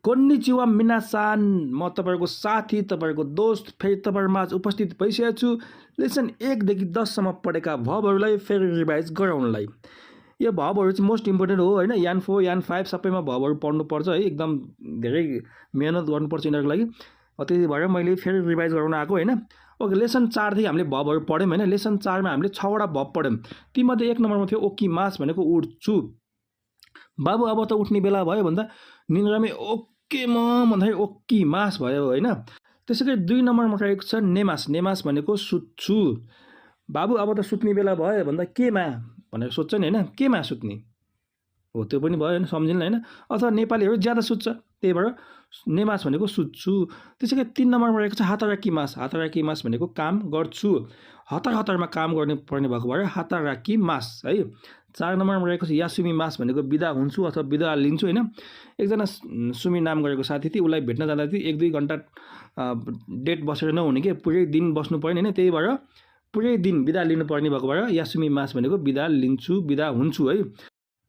कोन्निचिवा मिनासान, म तपाईँहरूको साथी, तपाईँहरूको दोस्त फेरि तपाईँहरूमाझ उपस्थित भइसकेको छु लेसन 1 देखि 10 सम्म पढेका भर्बहरूलाई फेरि रिभाइज गराउनलाई। यो भर्बहरू चाहिँ मोस्ट इम्पोर्टेन्ट हो हैन। यान 4 यान 5 सबैमा भर्बहरू पढ्नुपर्छ है, एकदम धेरै मेहनत गर्नुपर्छ यिनीहरूको लागि। त्यही भएर मैले फेरि रिभाइज गराउन आएको हैन। ओके, लेसन 4 देखि हामीले भर्बहरू पढ्यौँ हैन। लेसन 4 मा हामीले 6 वटा भर्ब पढ्यौँ। तीमध्ये 1 नम्बरमा थियो ओकिमास भनेको उठ्छु। बाबु अब त उठ्ने बेला भयो भन्दा निन्द्रामै ओके म भन्दाखेरि ओकिमास भयो हैन। त्यसैगरी 2 नम्बरमा रहेको छ नेमास। नेमास भनेको सुत्छु। बाबु अब त सुत्ने बेला भयो भन्दा केमा भनेर सोध्छ नि हैन, केमा सुत्ने हो, त्यो पनि भयो हैन, सम्झिनु हैन। अथवा नेपालीहरू ज्यादा सुत्छ, त्यही भएर नेमास भनेको सुत्छु। त्यसैगरी 3 नम्बरमा रहेको छ हाताराकिमास। हाताराकिमास भनेको काम गर्छु। हतार हतारमा काम गर्ने पर्ने भएको भएर हाताराकिमास है। 4 नम्बरमा रहेको छ यासुमिमास भनेको बिदा हुन्छु अथवा बिदा लिन्छु हैन। एकजना सुमी नाम गरेको साथी थियो, उसलाई भेट्न जाँदा थियो 1-2 घण्टा डेट बसेर नहुने के, पुरै दिन बस्नु पर्ने हैन। त्यही भएर पुरै दिन बिदा लिनुपर्ने भएको भएर यासुमिमास भनेको बिदा लिन्छु, बिदा हुन्छु है।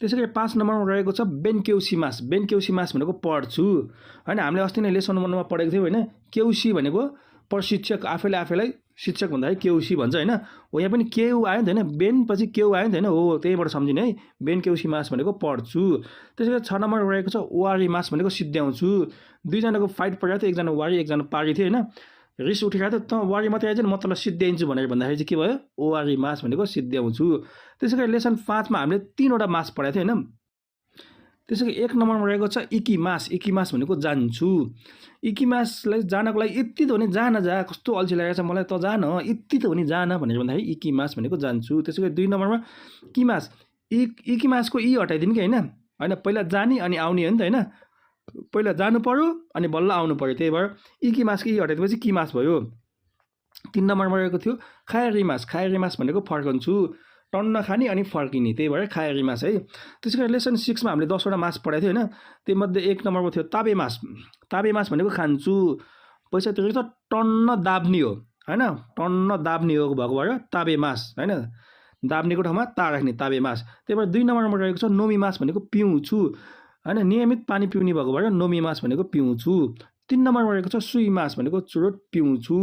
त्यसैगरी 5 नम्बरमा रहेको छ बेनकेउसीमास। बेनकेउसीमास भनेको पढ्छु हैन। हामीले अस्ति नै लेसन 1 मा पढेको थियौँ हैन। केउसी भनेको प्रशिक्षक, आफैले आफैलाई शिक्षक भन्दाखेरि केउसी भन्छ हैन। हो, यहाँ पनि केउ आयो नि त हैन, बेन पछि केउ आयो नि त हैन। हो, त्यहीबाट सम्झिने है, बेनकेउसीमास भनेको पढ्छु। त्यसैगरी 6 नम्बरमा रहेको छ वारीमास भनेको सिद्ध्याउँछु। 2 जनाको फाइट परिरहेको थियो, एकजना वारी एकजना पारी थियो हैन। रिस उठिरहेको थियो, त वारी मात्रै आइज म तँलाई सिद्ध्याइन्छु भनेर भन्दाखेरि चाहिँ के भयो, वारीमास भनेको सिद्ध्याउँछु। त्यसैगरी लेसन 5 मा हामीले 3 वटा मास पढाएको थियो हैन। त्यसैगरी 1 नम्बरमा रहेको छ इकिमास। इकिमास भनेको जान्छु। इकिमासलाई जानको लागि यति त हो नि, जान जा, कस्तो अल्छी लागेको छ मलाई, त जान, यति त हो नि, जान भनेर भन्दाखेरि इकिमास भनेको जान्छु। त्यसैगरी 2 नम्बरमा किमास। इकिमासको इ हटाइदिनु कि हैन। हैन, पहिला जाने अनि आउने हो नि त हैन। पहिला जानु पर्यो अनि बल्ल आउनु पर्यो, त्यही भएर इकिमासको इ हटाइदिएपछि किमास भयो। 3 नम्बरमा रहेको थियो खायरिमास। खायरिमास भनेको फर्कन्छु, टन्न खाने अनि फर्किने, त्यही भएर खायरिमास है। त्यसैगरी लेसन 6 मा हामीले 10 वटा मास पढाएको थियो हैन। त्योमध्ये 1 नम्बरमा थियो ताबेमास। ताबेमास भनेको खान्छु। पैसा तिरेको त टन्न दाब्ने हो हैन, टन्न दाब्ने हो भएको भएर ताबेमास हैन। दाब्नेको ठाउँमा ता राख्ने, ताबेमास। त्यही भएर 2 नम्बरमा रहेको छ नोमिमास भनेको पिउँछु हैन। नियमित पानी पिउने भएको भएर नोमिमास भनेको पिउँछु। 3 नम्बरमा रहेको छ सुइमास भनेको चुरोट पिउँछु।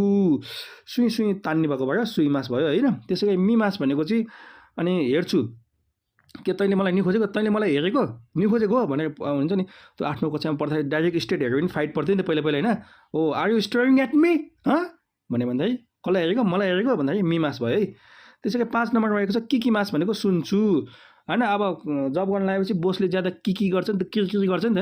सुई सुई तान्ने भएको भएर सुइमास भयो हैन। त्यसैगरी मिमास भनेको चाहिँ अनि हेर्छु, के तैँले मलाई निखोजेको, तैँले मलाई हेरेको निखोजेको हो भनेर हुन्छ नि। त्यो 8-9 कक्षामा पढ्दाखेरि डाइरेक्ट स्टेट हेरोइन फाइट पर्थ्यो नि त पहिला पहिला हैन। Oh are you staring at me भने भन्दाखेरि कसलाई हेरेको, मलाई हेरेको भन्दाखेरि मिमास भयो है। त्यसैगरी 5 नम्बरमा रहेको छ किकिमास भनेको सुन्छु हैन। अब जब गर्न लागेपछि बोसले ज्यादा किकी गर्छ नि त, किरकिरी गर्छ नि त।